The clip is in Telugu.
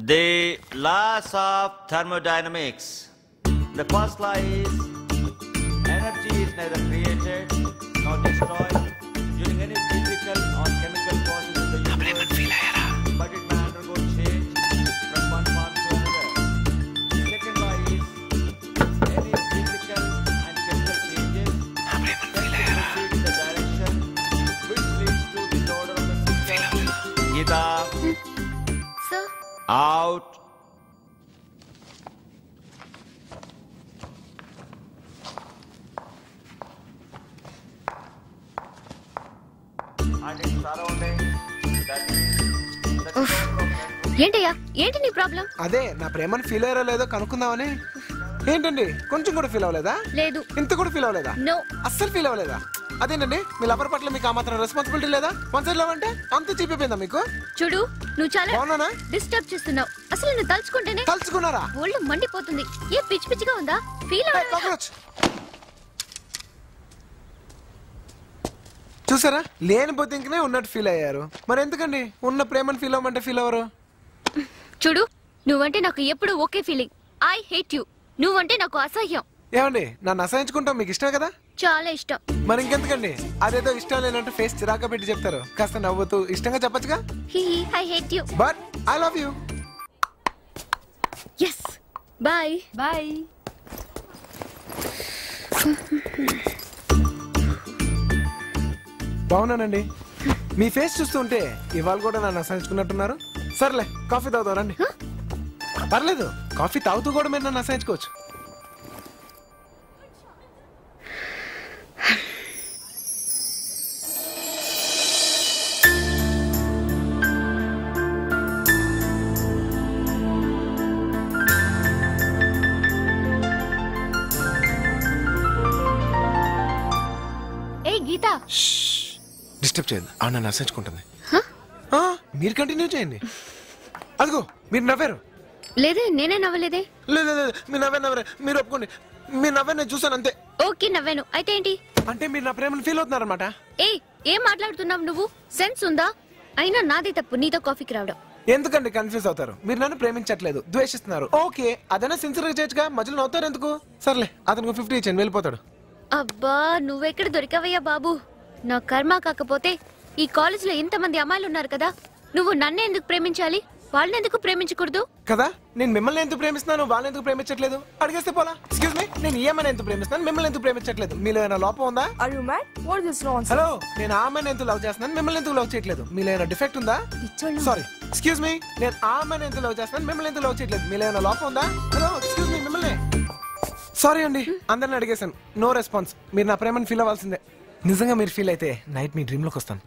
The laws of thermodynamics. The first law is energy is neither created nor destroyed during any physical or chemical process in the universe, but it may undergo change from one form to another. The second law is any physical and chemical changes tend to proceed in the direction which leads to disorder of the system. Geeta, Sir, out. And its surroundings, that is the total of ఏంటయ్యా ఏంటి నీ ప్రాబ్లం? అదే నా ప్రేమను ఫీల్ అయ్యారో లేదో కనుక్కుందామని. ఏంటండి కొంచెం కూడా ఫీల్ అవ్వలేదా? లేదు. ఇంత కూడా ఫీల్ అవ్వలేదా? నో. అస్సలు ఫీల్ అవ్వలేదా? అదేనండి మీ లవర్ పట్ల మీకు ఆ మాత్రం రెస్పాన్సిబిలిటీ లేదా? వన్ సైడ్ లవ్ అంటే అంత చీపిపోయిందా మీకు? చూడు నువ్వు చాలా అవునా? డిస్టర్బ్ చేస్తున్నావు. అసలు నువ్వు తలుచుకుంటేనే తలుచుకున్నారా? ఒళ్ళు మండిపోతుంది. ఏ పిచ్చి పిచ్చిగా ఉందా? ఫీల్ కాక్రోచ్ చూసారా, లేని బొద్దింకనే ఉన్నట్టు ఫీల్ అయ్యారు. మరి ఎందుకండి ఉన్న ప్రేమను ఫీల్ అవ్వమంటే ఫీల్ అవ్వరు? చూడు నువ్వంటే నాకు ఎప్పుడు okay feeling. I hate you. నువ్వంటే నాకు అసహ్యం. ఏమండి నన్ను అసహించుకుంటాం మీకు ఇష్టం కదా? చాలా ఇష్టం. మరి ఇంకెందుకండి అదేదో ఇష్టం లేనంటూ ఫేస్ చిరాక పెట్టి చెప్తారు. కాస్త నవ్వుతూ ఇష్టంగా చెప్పొచ్చుగా. I hate you. But I love you. Yes bye bye. బాగున్నానండి. మీ ఫేస్ చూస్తుంటే ఇవాళ కూడా నన్ను అసహించుకున్నట్టున్నారు. సర్లే కాఫీ తాగుతాం రండి. పర్లేదు కాఫీ తాగుతూ కూడా మీరు నన్ను అసహించుకోవచ్చు. ఏ గీతా, డిస్టర్బ్ చేయదు. ఆ నన్ను అసహించుకుంటుంది. మీరు కంటిన్యూ చేయండి. అదిగో మీరు నవ్వారు. లేదే నేనే నవ్వలేదే. లేదు మీరు నవ్వరే. మీరు ఒప్పుకోండి. మీరు నవ్వే నేను చూసాను అంతే. ఓకే నవ్వాను. అయితే ఏంటి? అంటే మీరు నా ప్రేమను ఫీల్ అవుతున్నారన్నమాట. ఏ ఏం మాట్లాడుతున్నావు నువ్వు? సెన్స్ ఉందా? అయినా నాదే తప్పు నీతో కాఫీకి రావడం. ఎందుకండి కన్ఫ్యూజ్ అవుతారు? మీరు నన్ను ప్రేమించట్లేదు, ద్వేషిస్తున్నారు. ఓకే అదైనా సిన్సియర్గా చేయొచ్చుగా. మధ్యలో నవ్వుతారు ఎందుకు? సర్లే అతనికి 50 ఇచ్చాను, వెళ్ళిపోతాడు. అబ్బా నువ్వెక్కడ దొరికావయ్యా బాబు. నా కర్మ కాకపోతే ఈ కాలేజీలో ఇంతమంది అమ్మాయిలు ఉన్నారు కదా. నువ్వు నన్నే ఎందుకు ప్రేమించాలి? వాళ్ళని ఎందుకు ప్రేమించకూడదు కదా? నేను మిమ్మల్ని ఎందుకు ప్రేమిస్తున్నాను, వాళ్ళని ఎందుకు ప్రేమించట్లేదు అడిగేస్తే పోలా. ఎక్స్క్యూజ్ మీ, నేను ఈ అమ్మాయిని ఎందుకు ప్రేమిస్తున్నాను, మిమ్మల్ని ఎందుకు ప్రేమించట్లేదు? మీలో ఏమైనా లోపం ఉందా? Are you mad? What is this nonsense? Hello, నేను ఆ అమ్మాయిని ఎందుకు లవ్ చేస్తున్నాను, మిమ్మల్ని ఎందుకు లవ్ చేయట్లేదు? మీలో ఏమైనా డిఫెక్ట్ ఉందా? పిచ్చోళ్ళ. సారీ ఎక్స్క్యూజ్ మీ, నేను ఆ అమ్మాయిని ఎందుకు లవ్ చేస్తున్నాను, మిమ్మల్ని ఎందుకు లవ్ చేయట్లేదు? మీలో ఏమైనా లోపం ఉందా? హలో ఎక్స్క్యూజ్ మీ, మిమ్మల్ని. సారీ అండి, అందరిని అడిగేశాను. No response. మీరు నా ప్రేమను ఫీల్ అవ్వాల్సిందే. నిజంగా మీరు ఫీల్ అయితే నైట్ మీ డ్రీమ్ లోకి వస్తాను.